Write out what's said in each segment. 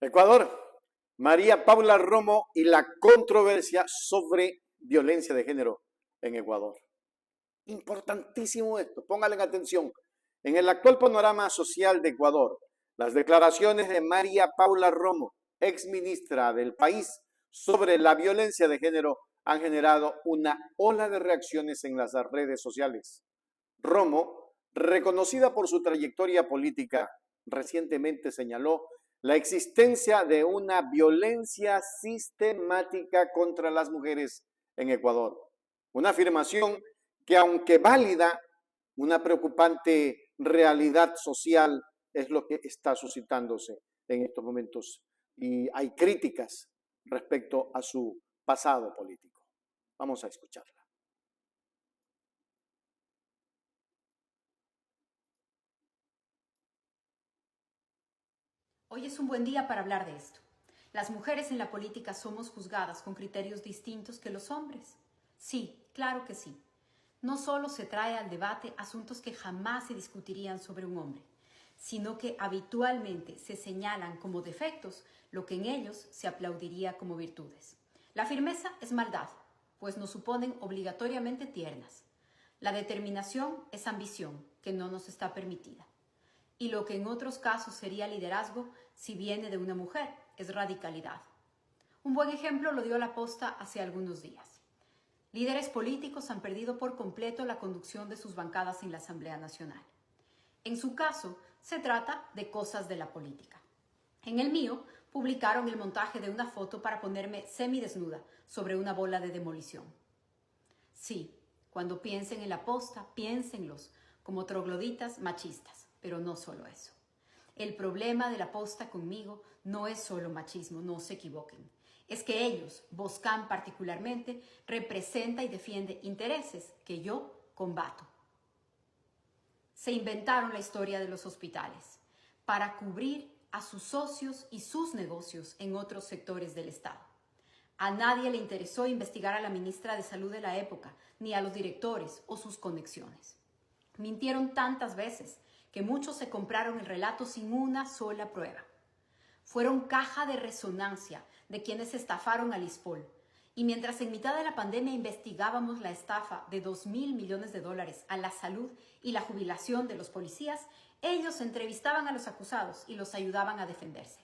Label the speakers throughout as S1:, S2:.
S1: Ecuador, María Paula Romo y la controversia sobre violencia de género en Ecuador. Importantísimo esto, pónganle atención. En el actual panorama social de Ecuador, las declaraciones de María Paula Romo, ex ministra del país, sobre la violencia de género han generado una ola de reacciones en las redes sociales. Romo, reconocida por su trayectoria política, recientemente señaló la existencia de una violencia sistemática contra las mujeres en Ecuador. Una afirmación que, aunque válida, una preocupante realidad social es lo que está suscitándose en estos momentos y hay críticas respecto a su pasado político. Vamos a escucharla.
S2: Hoy es un buen día para hablar de esto. Las mujeres en la política somos juzgadas con criterios distintos que los hombres. Sí, claro que sí. No solo se trae al debate asuntos que jamás se discutirían sobre un hombre, sino que habitualmente se señalan como defectos lo que en ellos se aplaudiría como virtudes. La firmeza es maldad, pues nos suponen obligatoriamente tiernas. La determinación es ambición, que no nos está permitida. Y lo que en otros casos sería liderazgo, si viene de una mujer, es radicalidad. Un buen ejemplo lo dio La Posta hace algunos días. Líderes políticos han perdido por completo la conducción de sus bancadas en la Asamblea Nacional. En su caso, se trata de cosas de la política. En el mío, publicaron el montaje de una foto para ponerme semidesnuda sobre una bola de demolición. Sí, cuando piensen en La Posta, piénsenlos como trogloditas machistas. Pero no solo eso. El problema de La Posta conmigo no es solo machismo, no se equivoquen. Es que ellos, Boscan particularmente, representa y defiende intereses que yo combato. Se inventaron la historia de los hospitales para cubrir a sus socios y sus negocios en otros sectores del Estado. A nadie le interesó investigar a la ministra de Salud de la época, ni a los directores o sus conexiones. Mintieron tantas veces que muchos se compraron el relato sin una sola prueba. Fueron caja de resonancia de quienes estafaron al ISPOL. Y mientras en mitad de la pandemia investigábamos la estafa de $2.000 millones a la salud y la jubilación de los policías, ellos entrevistaban a los acusados y los ayudaban a defenderse.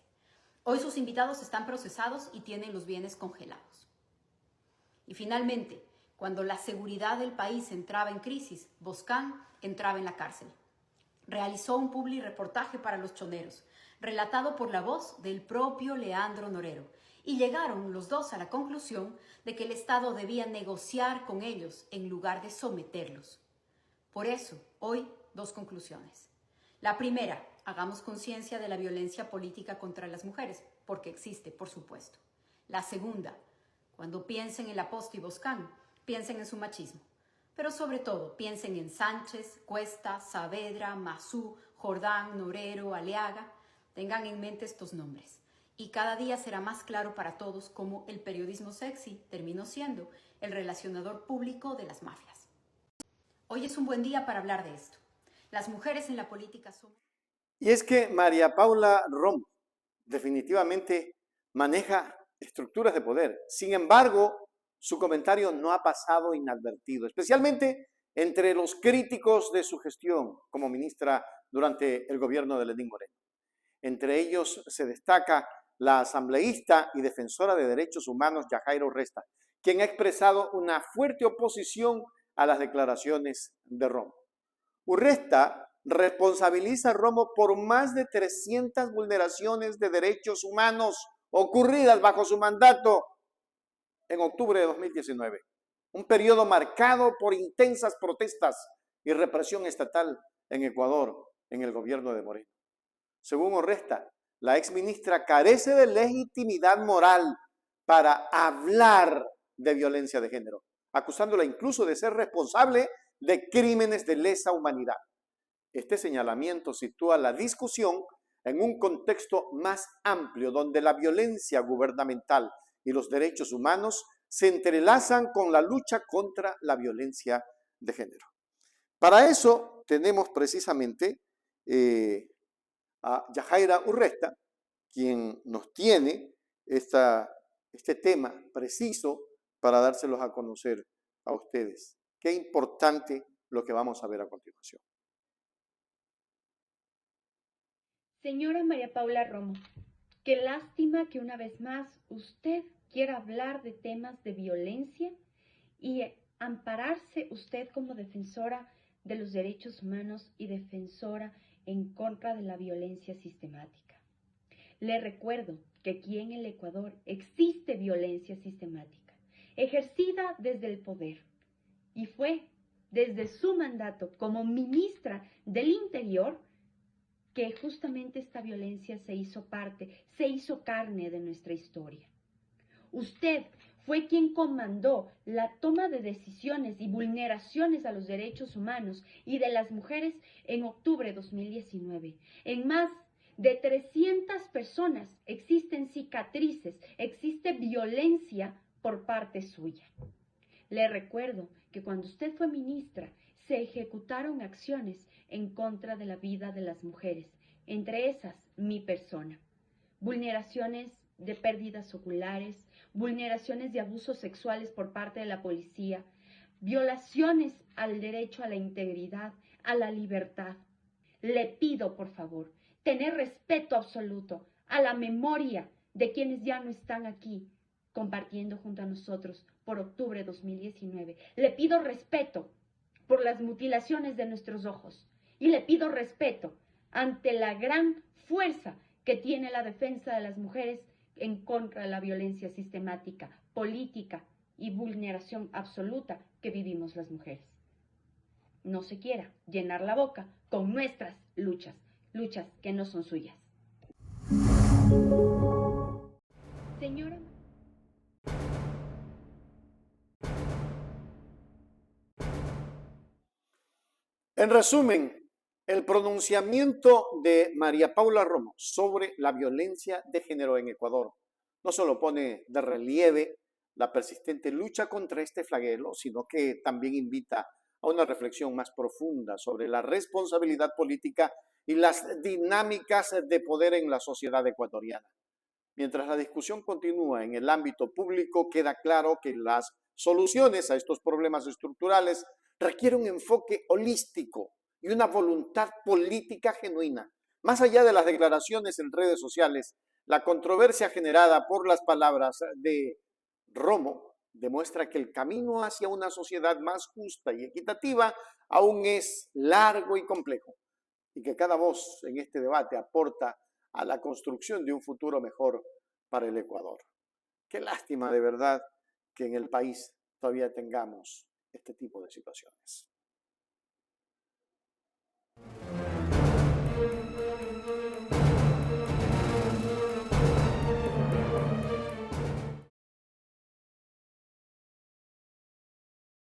S2: Hoy sus invitados están procesados y tienen los bienes congelados. Y finalmente, cuando la seguridad del país entraba en crisis, Boscan entraba en la cárcel. Realizó un publireportaje para Los Choneros, relatado por la voz del propio Leandro Norero, y llegaron los dos a la conclusión de que el Estado debía negociar con ellos en lugar de someterlos. Por eso, hoy, dos conclusiones. La primera, hagamos conciencia de la violencia política contra las mujeres, porque existe, por supuesto. La segunda, cuando piensen en La Posta y Boscan, piensen en su machismo. Pero sobre todo, piensen en Sánchez, Cuesta, Saavedra, Mazú, Jordán, Norero, Aliaga. Tengan en mente estos nombres. Y cada día será más claro para todos cómo el periodismo sexy terminó siendo el relacionador público de las mafias. Hoy es un buen día para hablar de esto. Las mujeres en la política son...
S1: Y es que María Paula Romo definitivamente maneja estructuras de poder. Sin embargo, su comentario no ha pasado inadvertido, especialmente entre los críticos de su gestión como ministra durante el gobierno de Lenín Moreno. Entre ellos se destaca la asambleísta y defensora de derechos humanos Yajaira Urresta, quien ha expresado una fuerte oposición a las declaraciones de Romo. Urresta responsabiliza a Romo por más de 300 vulneraciones de derechos humanos ocurridas bajo su mandato en octubre de 2019, un periodo marcado por intensas protestas y represión estatal en Ecuador en el gobierno de Moreno. Según Urresta, la exministra carece de legitimidad moral para hablar de violencia de género, acusándola incluso de ser responsable de crímenes de lesa humanidad. Este señalamiento sitúa la discusión en un contexto más amplio, donde la violencia gubernamental y los derechos humanos se entrelazan con la lucha contra la violencia de género. Para eso tenemos precisamente a Yajaira Urresta, quien nos tiene este tema preciso para dárselos a conocer a ustedes. Qué importante lo que vamos a ver a continuación.
S3: Señora María Paula Romo, qué lástima que una vez más usted quiera hablar de temas de violencia y ampararse usted como defensora de los derechos humanos y defensora en contra de la violencia sistemática. Le recuerdo que aquí en el Ecuador existe violencia sistemática, ejercida desde el poder, y fue desde su mandato como ministra del Interior que justamente esta violencia se hizo parte, se hizo carne de nuestra historia. Usted fue quien comandó la toma de decisiones y vulneraciones a los derechos humanos y de las mujeres en octubre de 2019. En más de 300 personas existen cicatrices, existe violencia por parte suya. Le recuerdo que cuando usted fue ministra, se ejecutaron acciones en contra de la vida de las mujeres, entre esas mi persona. Vulneraciones de pérdidas oculares, vulneraciones de abusos sexuales por parte de la policía, violaciones al derecho a la integridad, a la libertad. Le pido, por favor, tener respeto absoluto a la memoria de quienes ya no están aquí compartiendo junto a nosotros por octubre de 2019. Le pido respeto por las mutilaciones de nuestros ojos y le pido respeto ante la gran fuerza que tiene la defensa de las mujeres en contra de la violencia sistemática, política y vulneración absoluta que vivimos las mujeres. No se quiera llenar la boca con nuestras luchas, luchas que no son suyas. Señora.
S1: En resumen, el pronunciamiento de María Paula Romo sobre la violencia de género en Ecuador no solo pone de relieve la persistente lucha contra este flagelo, sino que también invita a una reflexión más profunda sobre la responsabilidad política y las dinámicas de poder en la sociedad ecuatoriana. Mientras la discusión continúa en el ámbito público, queda claro que las soluciones a estos problemas estructurales requieren un enfoque holístico y una voluntad política genuina. Más allá de las declaraciones en redes sociales, la controversia generada por las palabras de Romo demuestra que el camino hacia una sociedad más justa y equitativa aún es largo y complejo, y que cada voz en este debate aporta a la construcción de un futuro mejor para el Ecuador. Qué lástima de verdad que en el país todavía tengamos este tipo de situaciones.